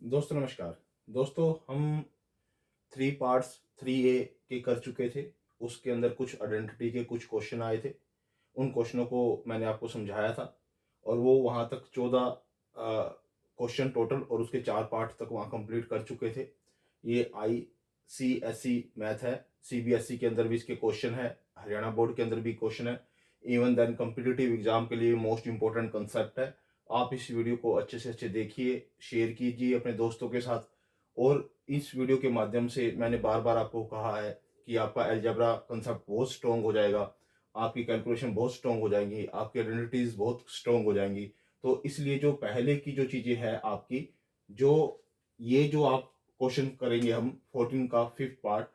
दोस्तों नमस्कार। दोस्तों हम 3 पार्ट्स 3A के कर चुके थे। उसके अंदर कुछ आइडेंटिटी के कुछ क्वेश्चन आए थे। उन क्वेश्चनों को मैंने आपको समझाया था और वो वहाँ तक 14 क्वेश्चन टोटल और उसके 4 पार्ट तक वहाँ कंप्लीट कर चुके थे। ये ICSE मैथ है, CBSE के अंदर भी इसके क्वेश्चन है, हरियाणा बोर्ड के अंदर भी क्वेश्चन है। इवन देन कॉम्पिटिटिव एग्जाम के लिए मोस्ट इंपॉर्टेंट कंसेप्ट है। आप इस वीडियो को अच्छे से अच्छे देखिए, शेयर कीजिए अपने दोस्तों के साथ। और इस वीडियो के माध्यम से मैंने बार बार आपको कहा है कि आपका अलजेब्रा कंसेप्ट बहुत स्ट्रॉन्ग हो जाएगा, आपकी कैलकुलेशन बहुत स्ट्रॉन्ग हो जाएंगी, आपकी आइडेंटिटीज बहुत स्ट्रॉन्ग हो जाएंगी। तो इसलिए जो पहले की जो चीज़ें हैं आपकी, जो ये जो आप क्वेश्चन करेंगे हम 14 का 5th पार्ट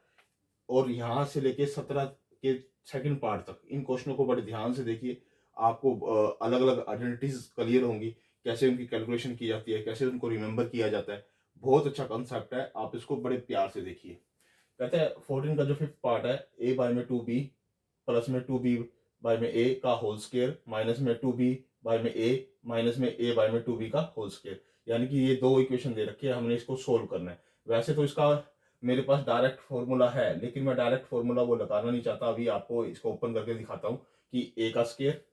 और यहाँ से लेके 17 के सेकंड पार्ट तक, इन क्वेश्चनों को बड़े ध्यान से देखिए। आपको अलग अलग आइडेंटिटीज क्लियर होंगी, कैसे उनकी कैलकुलेशन की जाती है, कैसे उनको रिमेंबर किया जाता है। बहुत अच्छा कंसेप्ट है, आप इसको बड़े प्यार से देखिए। कहते हैं 14 का जो 5th पार्ट है, ए बाय में 2b प्लस में 2b बाय में ए का होल स्केयर माइनस में 2b बाय में ए माइनस में ए बाय में 2b का होल स्केयर। यानी कि ये दो इक्वेशन दे रखी है, हमने इसको सोल्व करना है। वैसे तो इसका मेरे पास डायरेक्ट फॉर्मूला है, लेकिन मैं डायरेक्ट फॉर्मूला वो लगाना नहीं चाहता। अभी आपको इसको ओपन करके दिखाता हूँ कि ए का स्केयर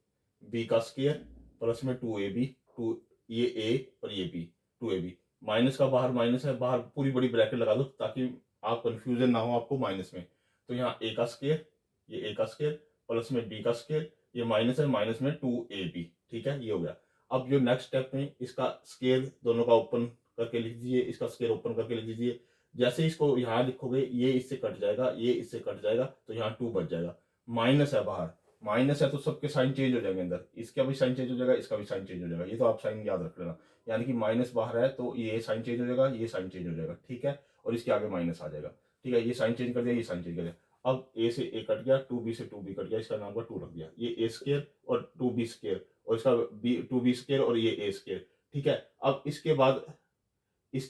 बी का स्केयर प्लस में 2ab, टू ये ए और ये बी, 2ab माइनस का बाहर माइनस है, बाहर पूरी बड़ी ब्रैकेट लगा दो ताकि आप कंफ्यूजन ना हो आपको माइनस में। तो यहाँ ए का स्केयर, ये ए का स्केयर प्लस में बी का स्केयर, ये माइनस है, माइनस में 2ab। ठीक है, ये हो गया। अब जो नेक्स्ट स्टेप में इसका स्केयर दोनों का ओपन करके लिख दीजिए, इसका स्केयर ओपन करके लिख दीजिए। जैसे इसको यहाँ लिखोगे ये इससे कट जाएगा, ये इससे कट जाएगा, तो यहाँ 2 बच जाएगा। माइनस है बाहर, माइनस है तो सबके साइन चेंज हो जाएंगे अंदर, इसका भी साइन चेंज हो जाएगा, इसका भी साइन चेंज हो जाएगा। ये तो आप साइन याद रख लेना। यानी कि माइनस बाहर है तो ये साइन चेंज हो जाएगा, ये साइन चेंज हो जाएगा। ठीक है, और इसके आगे माइनस आ जाएगा। ठीक है, ये साइन चेंज कर दिया, ये साइन चेंज कर दिया। अब ए से ए कट गया, 2b से 2b कट गया, इसका नाम का 2 रख दिया। ये ए स्केयर और 2b स्केयर और इसका बी 2b स्केयर और ये ए स्केयर। ठीक है, अब इसके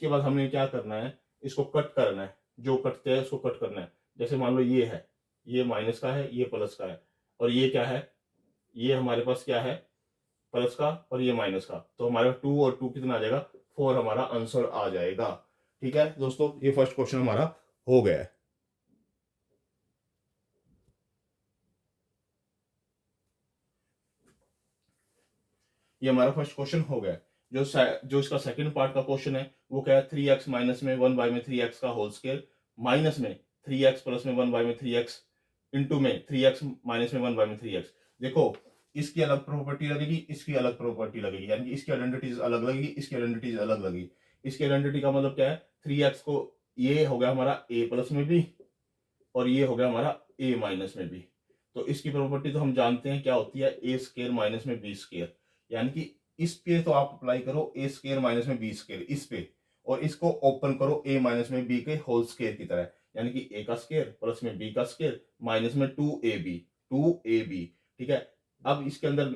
बाद हमने क्या करना है, इसको कट करना है। जो कटते हैं उसको कट करना है। जैसे मान लो ये है, ये माइनस का है, ये प्लस का है, और ये क्या है, ये हमारे पास क्या है, प्लस का, और ये माइनस का। तो हमारे पास 2 और 2 कितना आ जाएगा, 4 हमारा आंसर आ जाएगा। ठीक है दोस्तों, ये फर्स्ट क्वेश्चन हमारा हो गया है। ये हमारा फर्स्ट क्वेश्चन हो गया। जो इसका सेकंड पार्ट का क्वेश्चन है वो क्या है, 3x माइनस में 1 बाय में 3x का होल स्केयर माइनस में 3x प्लस में 1 बाय में 3x इंटू में 3x माइनस में 1 बाय में 3x। देखो, इसकी अलग प्रॉपर्टी लगेगी, इसकी अलग प्रॉपर्टी लगेगी, यानी कि इसकी आइडेंटिटीज अलग लगेगी, इसकी आइडेंटिटीज अलग लगेगी। इसकी आइडेंटिटी का मतलब क्या है, 3x को ये हो गया हमारा a प्लस में भी और ये हो गया हमारा a माइनस में भी। तो इसकी प्रॉपर्टी तो हम जानते हैं क्या होती है, ए स्केयर माइनस में बी स्केयर। यानी कि इस पे तो आप अप्लाई करो ए स्केयर माइनस में बी स्केयर इस पे, और इसको ओपन करो ए माइनस में बी के होल स्केयर की तरह। यानी कि ए का स्केयर प्लस में बी का स्केयर माइनस में 2ab। ठीक है, अब इसके अंदर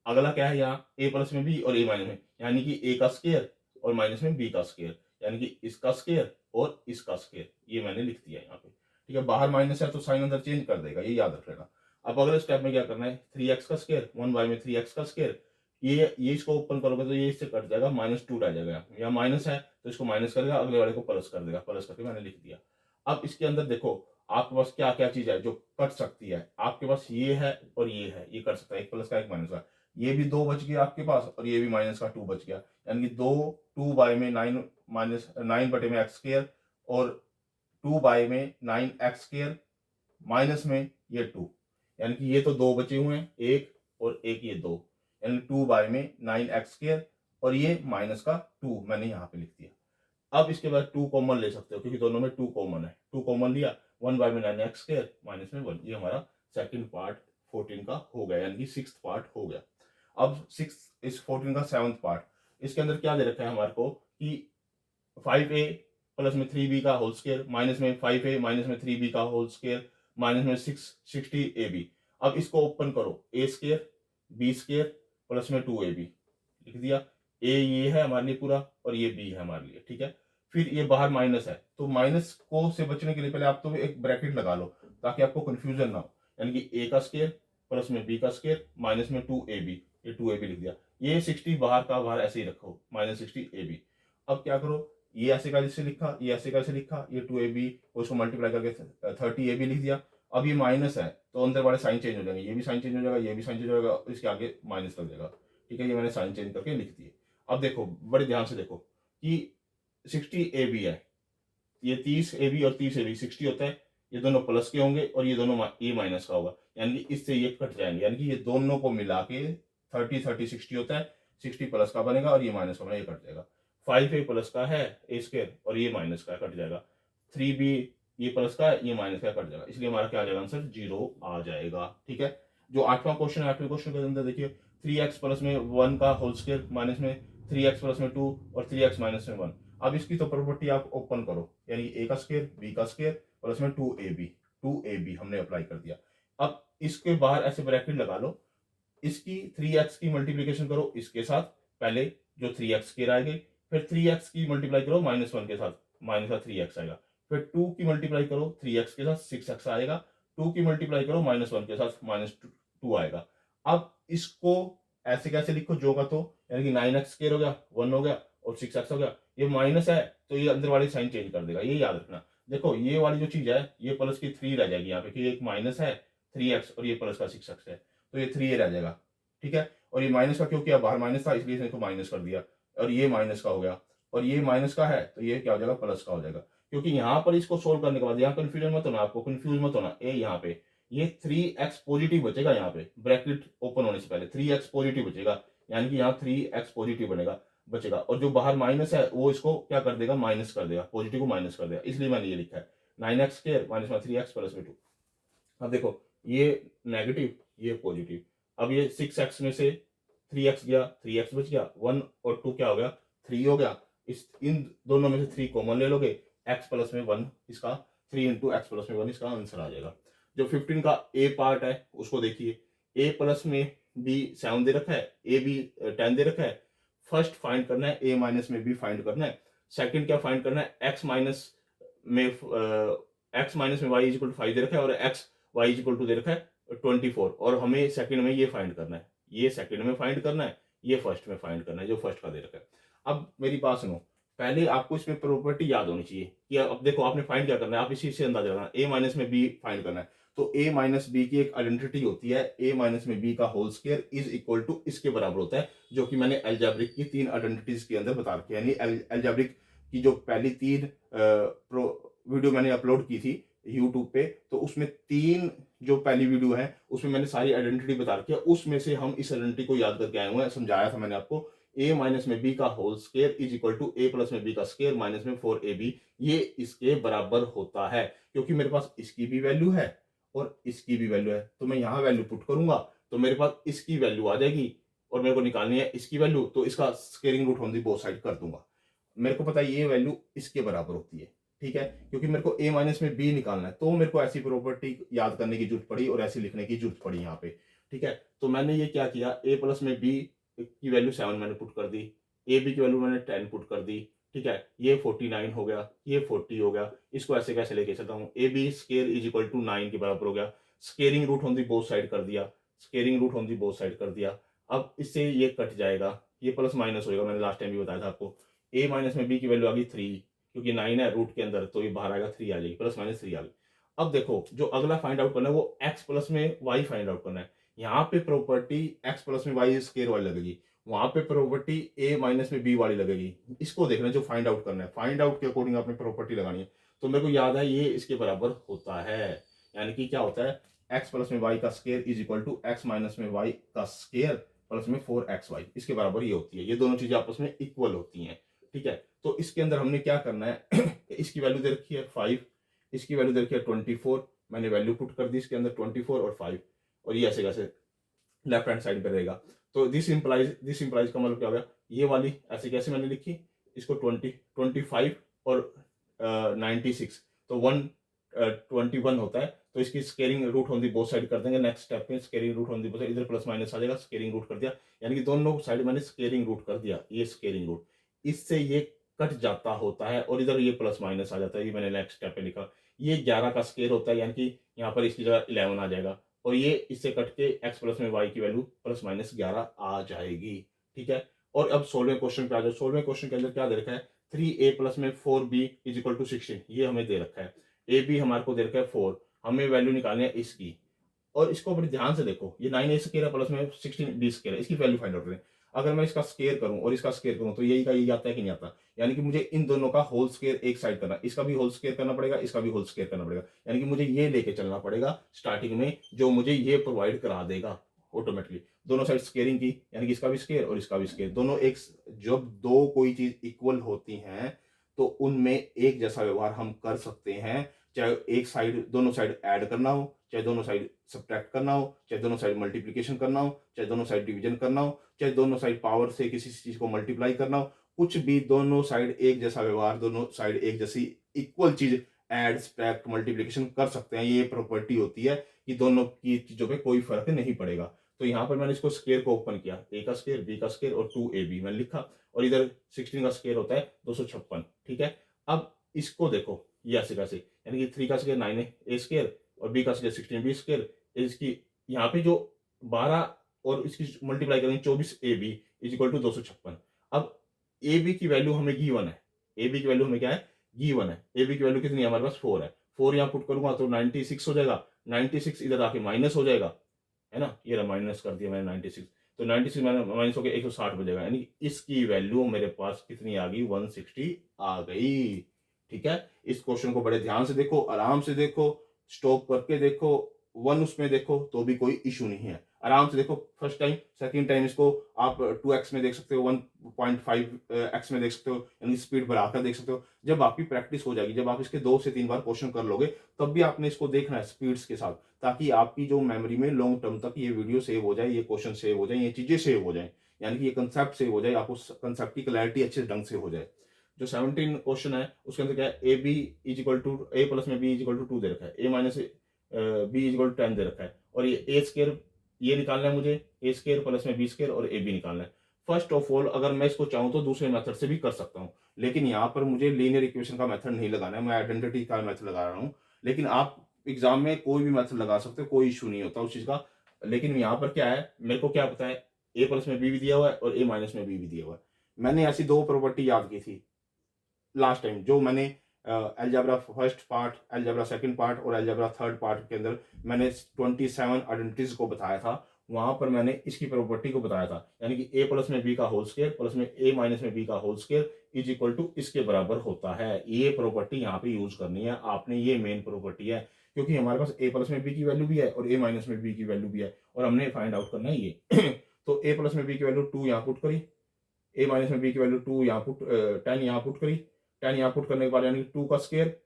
अगला क्या है, यहाँ ए प्लस में बी और ए माइनस में, यानी कि ए का स्केयर और माइनस में बी का स्केयर, यानी कि इसका स्केयर और इसका स्केयर। ये मैंने लिख दिया यहाँ पे। ठीक है, बाहर माइनस है तो साइन अंदर चेंज कर देगा, ये याद रख लेना। अब अगले स्टेप में क्या करना है, 3x का स्केयर 1 बाय में 3x का स्केयर, ये इसको ओपन करोगे तो ये इससे कट जाएगा, -2 रह जाएगा। यहाँ माइनस है तो इसको माइनस करेगा, अगले वाले को प्लस कर देगा, प्लस करके मैंने लिख दिया। अब इसके अंदर देखो आपके पास क्या क्या चीज है जो कट सकती है। आपके पास ये है और ये है, ये कट सकता है, एक प्लस का एक माइनस का। ये भी 2 बच गया आपके पास और ये भी माइनस का 2 बच गया। यानी कि 2 बाय में 9 माइनस 9 बटे में एक्स स्केयर और 2 बाय में 9x स्केयर माइनस में ये 2। यानी कि ये तो 2 बचे हुए हैं, एक और एक ये 2, यानी 2 बाय में 9x स्केयर और ये माइनस का 2 मैंने यहाँ पे लिख दिया। अब इसके बाद 2 कॉमन ले सकते हो क्योंकि दोनों में 2 कॉमन है। 2 कॉमन लिया, 1 बाय में 9x स्केयर माइनस में 1। ये हमारा सेकंड पार्ट 14 का हो गया, यानी कि 6th पार्ट हो गया। अब 14 का 7th पार्ट, इसके अंदर क्या दे रखा है हमारे को कि 5a प्लस में 3b का होल स्केयर माइनस में 5a माइनस में 3b का होल स्केयर माइनस में 60ab। अब इसको ओपन करो, a square b square plus में 2ab लिख दिया। a ये है हमारे लिए पूरा और ये b है हमारे लिए। ठीक है, फिर ये बाहर माइनस है तो माइनस को से बचने के लिए पहले आप तो एक ब्रैकेट लगा लो ताकि आपको कंफ्यूजन ना हो। यानी कि a का स्केयर प्लस में b का स्केयर माइनस में 2ab, ये 2ab लिख दिया। ये 60 बाहर का बाहर ऐसे ही रखो, -60ab। अब क्या करो, ये ऐसे का ऐसे लिखा, ये ऐसे का ऐसे लिखा, ये 2ab उसको मल्टीप्लाई करके 30ab लिख दिया। अब ये माइनस है तो अंदर वाले साइन चेंज हो जाएंगे, ये भी साइन चेंज हो जाएगा, ये भी साइन चेंज हो जाएगा, इसके आगे माइनस लग जाएगा। ठीक है, ये मैंने साइन चेंज करके लिख दिए। अब देखो बड़े ध्यान से देखो कि 60ab है, ये 30ab और 30ab 60 होता है, ये दोनों प्लस के होंगे और ये दोनों ये माइनस का होगा, यानी कि इससे ये कट जाएंगे, यानी कि ये दोनों को मिला के 30 30 60 होता है, 60 प्लस का बनेगा और ये माइनस का बनेगा, ये कट जाएगा। 5a प्लस का है ए स्क्वायर और ये माइनस का कट जाएगा। 3b ये प्लस का है, ये माइनस का कट जाएगा, इसलिए हमारा क्या आ जाएगा आंसर 0 आ जाएगा। ठीक है, जो 8वां क्वेश्चन है, 8वें क्वेश्चन के अंदर देखिए 3x प्लस में 1 का होल स्क्वायर माइनस में 3x प्लस में 2 और 3x माइनस में 1। अब इसकी तो प्रॉपर्टी आप ओपन करो, यानी a का स्क्वायर b का स्क्वायर प्लस में 2ab हमने अप्लाई कर दिया। अब इसके बाहर ऐसे ब्रैकेट लगा लो, इसकी 3x की मल्टीप्लीकेशन करो इसके साथ, पहले जो 3x स्क्वायर आएगी, फिर 3x की मल्टीप्लाई करो -1 के साथ, माइनस का 3x आएगा, फिर 2 की मल्टीप्लाई करो 3x के साथ 6x आएगा, 2 की मल्टीप्लाई करो -1 के साथ -2 आएगा। अब इसको ऐसे कैसे लिखो जो का तो, यानी कि 9x स्क्वायर हो गया, 1 हो गया और 6x हो गया, ये माइनस है तो ये अंदर वाली साइन चेंज कर देगा, ये याद रखना। देखो ये वाली जो चीज है ये प्लस की 3 रह जाएगी यहाँ पे, कि एक माइनस है 3x और ये प्लस का 6x है, तो ये 3 रह जाएगा। ठीक है, और ये माइनस का क्यों किया, बाहर माइनस था इसलिए इसको माइनस कर दिया, और ये माइनस का हो गया, और ये माइनस का है तो ये क्या हो जाएगा प्लस का हो जाएगा। क्योंकि यहाँ पर इसको सोल्व करने के बाद यहाँ कंफ्यूजन मत होना, आपको कंफ्यूज मत होना, ए यहाँ पे ये 3x पॉजिटिव बचेगा, यहाँ पे ब्रैकेट ओपन होने से पहले 3x पॉजिटिव बचेगा, यानी कि यहाँ 3x पॉजिटिव बनेगा बचेगा, और जो बाहर माइनस है वो इसको क्या कर देगा, माइनस कर देगा, पॉजिटिव को माइनस कर देगा, इसलिए मैंने ये लिखा है 9x स्क्वायर माइनस में 3x प्लस में 2। अब देखो ये नेगेटिव ये पॉजिटिव, अब ये 6x में से 3x गया, 3x बच गया, 1 और 2 क्या हो गया 3 हो गया, इस इन दोनों में से 3 कॉमन ले लोगे, x प्लस में 1 इसका 3 इंटू एक्स प्लस में 1 इसका आंसर आ जाएगा। जो 15 का ए पार्ट है उसको देखिए, a प्लस में b 7 दे रखा है, a b 10 दे रखा है। फर्स्ट फाइंड करना है a माइनस में b फाइंड करना है, सेकंड क्या फाइंड करना है x माइनस में y इज इक्वल टू 5 दे रखा है और x y is equal to दे रखा है 24, और हमें सेकंड में ये फाइंड करना है, ये सेकंड में फाइंड करना है, ये फर्स्ट में फाइंड करना है जो फर्स्ट का दे रखा है। अब मेरी बात सुनो, पहले आपको इसमें प्रॉपर्टी याद होनी चाहिए कि अब देखो आपने फाइंड क्या करना है, आप इसी से अंदाजा लगाना, a माइनस में b फाइंड करना है, तो a माइनस बी की एक आइडेंटिटी होती है, a माइनस में b का whole square is equal to इसके बराबर होता है, जो कि मैंने अलजेब्रिक की 3 आइडेंटिटीज के अंदर बता रखी है, यानी अलजेब्रिक की जो पहली 3 वीडियो मैंने अपलोड की थी यूट्यूब पे, तो उसमें 3 जो पहली वीडियो है उसमें मैंने सारी आइडेंटिटी बता रखी है, उसमें से हम इस आइडेंटिटी को याद करके आए हुए हैं, समझाया था मैंने आपको, a माइनस में b का whole square is equal to a plus में b का स्क्वायर माइनस में 4ab, ये इसके बराबर होता है, क्योंकि मेरे पास इसकी भी वैल्यू है और इसकी भी वैल्यू है, तो मैं यहाँ वैल्यू पुट करूंगा तो मेरे पास इसकी वैल्यू आ जाएगी, और मेरे को निकालनी है इसकी वैल्यू, तो इसका squaring root on the both side कर दूंगा, मेरे को पता है ये वैल्यू इसके बराबर होती है। ठीक है, क्योंकि मेरे को a माइनस में b निकालना है, तो मेरे को ऐसी प्रॉपर्टी याद करने की जरूरत पड़ी और ऐसी लिखने की जरूरत पड़ी यहाँ पे। ठीक है, तो मैंने ये क्या किया, a प्लस में b की वैल्यू 7 मैंने पुट कर दी, ए बी की वैल्यू मैंने 10 पुट कर दी। ठीक है, ये 49 हो गया, ये 40 हो गया, इसको ऐसे कैसे लेके चलता हूँ, A B square is equal to 9 के बराबर हो गया, squaring root on the both side कर दिया, squaring root on the both side कर दिया। अब इससे ये कट जाएगा, ये प्लस माइनस होगा, मैंने लास्ट टाइम भी बताया था आपको, a माइनस में b की वैल्यू आ गई 3, क्योंकि 9 है रूट के अंदर, तो ये बाहर आएगा 3 आ जाएगी, प्लस माइनस 3 आ गई। अब देखो जो अगला फाइंड आउट करना है वो x प्लस में y फाइंड आउट करना है, यहाँ पे प्रॉपर्टी x प्लस में y स्केयर वाली लगेगी, वहां पे प्रॉपर्टी a माइनस में b वाली लगेगी, इसको देखना जो फाइंड आउट करना है, फाइंड आउट के अकॉर्डिंग आपने प्रॉपर्टी लगानी है। तो मेरे को याद है ये इसके बराबर होता है, यानी कि क्या होता है x प्लस में y का square is equal to x minus में y का स्केयर प्लस में 4xy, इसके बराबर ये होती है, ये दोनों चीजें आपस में इक्वल होती हैं। ठीक है, तो इसके अंदर हमने क्या करना है इसकी वैल्यू दे रखी है 5, इसकी वैल्यू दे रखी है 24, मैंने वैल्यू पुट कर दी इसके अंदर 24 और 5, और ये ऐसे कैसे लेफ्ट हैंड साइड पे रहेगा, तो दिस इंप्लाइज का मतलब क्या हो गया, ये वाली ऐसे कैसे मैंने लिखी, इसको 25 और 96, तो 121 होता है, तो इसकी squaring root on the both side कर देंगे, नेक्स्ट स्टेप में squaring root on the both side, इधर प्लस माइनस आ जाएगा, स्केयरिंग रूट कर दिया, यानी कि दोनों साइड मैंने स्केयरिंग रूट कर दिया, ये स्केयरिंग रूट, इससे ये कट जाता होता है और इधर ये प्लस माइनस आ जाता है, ये मैंने नेक्स्ट स्टेप पे लिखा, ये 11 का स्केयर होता है, यानी कि यहाँ पर इसकी जगह 11 आ जाएगा, और ये इससे कट के x प्लस में y की वैल्यू प्लस माइनस 11 आ जाएगी। ठीक है, और अब 16वें क्वेश्चन पे आ जाओ, 16वें क्वेश्चन के अंदर क्या दे रखा है, 3a प्लस में 4b इज इक्वल टू 16, ये हमें दे रखा है। ए बी हमारे को दे रखा है 4, हमें वैल्यू निकालनी है इसकी। और इसको बड़े ध्यान से देखो, ये 9a स्क्वायर है प्लस में 16b स्क्वायर है, इसकी वैल्यू फाइंड आउट करें। अगर मैं इसका स्क्वायर करूं और इसका स्क्वायर करूं तो यही का यही आता है कि नहीं आता? यानी कि मुझे इन दोनों का होल स्क्वायर एक साइड करना, इसका भी होल स्क्वायर करना पड़ेगा, इसका भी होल स्क्वायर करना पड़ेगा। यानी कि मुझे ये लेके चलना पड़ेगा स्टार्टिंग में, जो मुझे ये प्रोवाइड करा देगा ऑटोमेटिकली। दोनों साइड स्क्वेयरिंग की, यानी कि इसका भी स्क्वायर और इसका भी स्क्वायर, दोनों एक। जब दो कोई चीज इक्वल होती हैं तो उनमें एक जैसा व्यवहार हम कर सकते हैं, चाहे एक साइड दोनों साइड ऐड करना हो, चाहे दोनों साइड सब्ट्रैक्ट करना हो, चाहे दोनों साइड मल्टीप्लिकेशन करना हो, चाहे दोनों साइड डिवीजन करना हो, चाहे दोनों साइड पावर से किसी चीज को मल्टीप्लाई करना हो, कुछ भी, दोनों साइड एक जैसा व्यवहार, दोनों साइड एक जैसी इक्वल चीज ऐड सब्ट्रैक्ट मल्टीप्लिकेशन कर सकते हैं। ये प्रॉपर्टी होती है कि दोनों की चीजों पे कोई फर्क नहीं पड़ेगा। तो यहाँ पर मैंने इसको स्क्वायर को ओपन किया, ए का स्क्वायर, बी का स्क्वायर और 2ab मैंने लिखा, और इधर 16 का स्क्वायर होता है 256, ठीक है। अब इसको देखो, ये ऐसे कैसे, यानी कि 3 का स्क्वायर 9a स्क्वायर और बी का स्क्वायर 16b स्क्वायर, इसकी यहाँ पे जो 12 और इसकी मल्टीप्लाई करेंगे 24ab इज इक्वल टू 256। अब ए बी की वैल्यू हमें गिवन है, ए बी की वैल्यू हमें क्या है, गिवन है। ए बी की वैल्यू कितनी है हमारे पास, 4 है। 4 यहाँ पुट करूंगा तो 96 हो जाएगा, 96 इधर आके माइनस हो जाएगा, है ना, ये माइनस कर दिया मैंने 96, तो 96 माइनस हो गया 160 बचेगा, यानी इसकी वैल्यू मेरे पास कितनी आ गई, 160 आ गई। ठीक है, इस क्वेश्चन को बड़े ध्यान से देखो, आराम से देखो, स्टॉप करके देखो, वन उसमें देखो तो भी कोई इशू नहीं है। आराम से देखो, फर्स्ट टाइम सेकंड टाइम इसको आप 2x में देख सकते हो, 1.5x में देख सकते हो, यानी स्पीड बढ़ाकर देख सकते हो। जब आपकी प्रैक्टिस हो जाएगी, जब आप इसके 2 से 3 बार क्वेश्चन कर लोगे, तब भी आपने इसको देखना है स्पीड्स के साथ, ताकि आपकी जो मेमोरी में लॉन्ग टर्म तक ये वीडियो सेव हो जाए, ये क्वेश्चन सेव हो जाए, ये चीजें सेव हो जाए, यानी कि ये कंसेप्ट सेव हो जाए, आपको कंसेप्ट की क्लैरिटी अच्छे ढंग से हो जाए। जो 17 क्वेश्चन है उसके अंदर क्या है, A B is equal to A plus में बी इज इक्वल टू 2 दे रखा है, A minus B is equal to 10 दे रखा है, और ये ए स्क्वायर ये निकालना है मुझे, ए स्क्वायर प्लस में बी स्क्वायर और ए बी निकालना है। फर्स्ट ऑफ ऑल अगर मैं इसको चाहूँ तो दूसरे मेथड से भी कर सकता हूँ, लेकिन यहाँ पर मुझे लीनियर इक्वेशन का मेथड नहीं लगाना है, मैं आइडेंटिटी का मेथड लगा रहा हूँ। लेकिन आप एग्जाम में कोई भी मेथड लगा सकते हो, कोई इशू नहीं होता उस चीज का। लेकिन यहाँ पर क्या है, मेरे को क्या पता है, ए प्लस में बी भी दिया हुआ है और ए माइनस में बी भी दिया हुआ है। मैंने ऐसी 2 प्रॉपर्टी याद की थी लास्ट टाइम, जो मैंने algebra first part, algebra second part और अलजेब्रा थर्ड पार्ट के अंदर मैंने 27 आइडेंटिटीज को बताया था। वहां पर मैंने इसकी प्रॉपर्टी को बताया था, यानी कि ए प्लस में बी का होल स्क्वायर प्लस में ए माइनस में बी का whole square is equal to इसके बराबर होता है। ये प्रॉपर्टी यहाँ पे यूज करनी है आपने, ये मेन प्रॉपर्टी है, क्योंकि हमारे पास ए प्लस में बी की वैल्यू भी है और ए माइनस में बी की वैल्यू भी है, और हमने फाइंड आउट करना है ये। तो ए प्लस में बी की वैल्यू 2 यहाँ पुट करी, ए माइनस में बी की वैल्यू 2 यहाँ पुट 10 यहाँ पुट करी, 10 यहाँ पुट करने के बाद यानी 2 का स्क्वायर,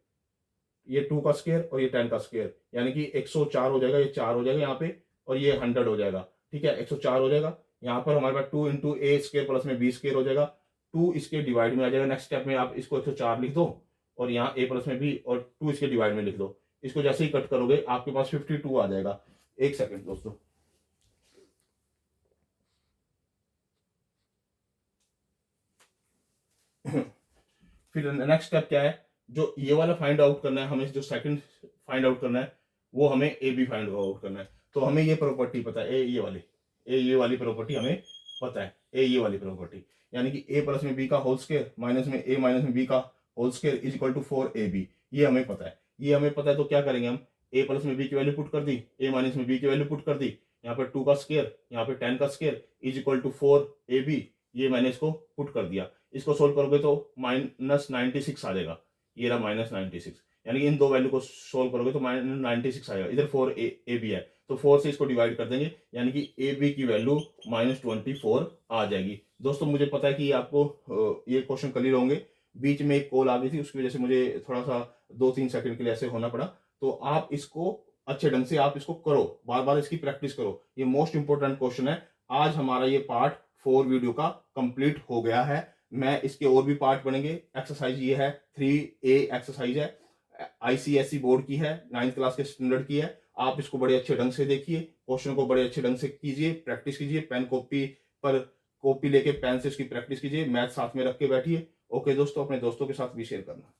ये 2 का स्क्वायर और ये 10 का स्क्वायर, यानी कि 104 हो जाएगा, ये 4 हो जाएगा यहाँ पे, और ये 100 हो जाएगा। ठीक है, 104 हो जाएगा। यहाँ पर हमारे पास 2 इंटू ए स्क्वायर प्लस में बी स्क्वायर हो जाएगा, 2 इसके डिवाइड में आ जाएगा। नेक्स्ट स्टेप में आप इसको 104 लिख दो और यहाँ ए प्लस में बी और 2 इसके डिवाइड में लिख दो। इसको जैसे ही कट करोगे आपके पास 52 आ जाएगा। एक सेकेंड दोस्तों, फिर नेक्स्ट स्टेप क्या है, जो ये वाला फाइंड आउट करना है हमें, जो सेकंड फाइंड आउट करना है वो हमें ए बी फाइंड आउट करना है। तो हमें ये प्रॉपर्टी पता है, ए ये वाली प्रॉपर्टी हमें पता है, ए ये वाली प्रॉपर्टी, यानी कि ए प्लस में बी का होल स्क्वायर माइनस में ए माइनस में बी का whole square is equal to 4ab, ये हमें पता है। ये हमें पता है तो क्या करेंगे हम, ए प्लस में बी की वैल्यू पुट कर दी, ए माइनस में बी की वैल्यू पुट कर दी, यहाँ पे 2 का स्क्वायर यहाँ पे 10 का square is equal to 4ab, ये मैंने इसको पुट कर दिया। इसको सोल्व करोगे तो -96 आ जाएगा, ये रहा -96, यानी कि इन दो वैल्यू को सोल्व करोगे तो -96 आएगा। इधर 4ab है तो 4 से इसको डिवाइड कर देंगे, यानी कि ए बी की वैल्यू -24 आ जाएगी। दोस्तों मुझे पता है कि आपको ये क्वेश्चन क्लियर होंगे, बीच में एक कॉल आ गई थी उसकी वजह से मुझे थोड़ा सा 2-3 सेकंड के लिए ऐसे होना पड़ा। तो आप इसको अच्छे ढंग से आप इसको करो, बार बार इसकी प्रैक्टिस करो, ये मोस्ट इंपॉर्टेंट क्वेश्चन है। आज हमारा ये पार्ट 4 वीडियो का कंप्लीट हो गया है। मैं इसके और भी पार्ट बनेंगे। एक्सरसाइज ये है 3A एक्सरसाइज है, ICSE बोर्ड की है, 9th क्लास के स्टैंडर्ड की है। आप इसको बड़े अच्छे ढंग से देखिए, क्वेश्चन को बड़े अच्छे ढंग से कीजिए, प्रैक्टिस कीजिए, पेन कॉपी पर कॉपी लेके पेन से इसकी प्रैक्टिस कीजिए, मैथ साथ में रख के बैठिए। ओके दोस्तों, अपने दोस्तों के साथ भी शेयर करना।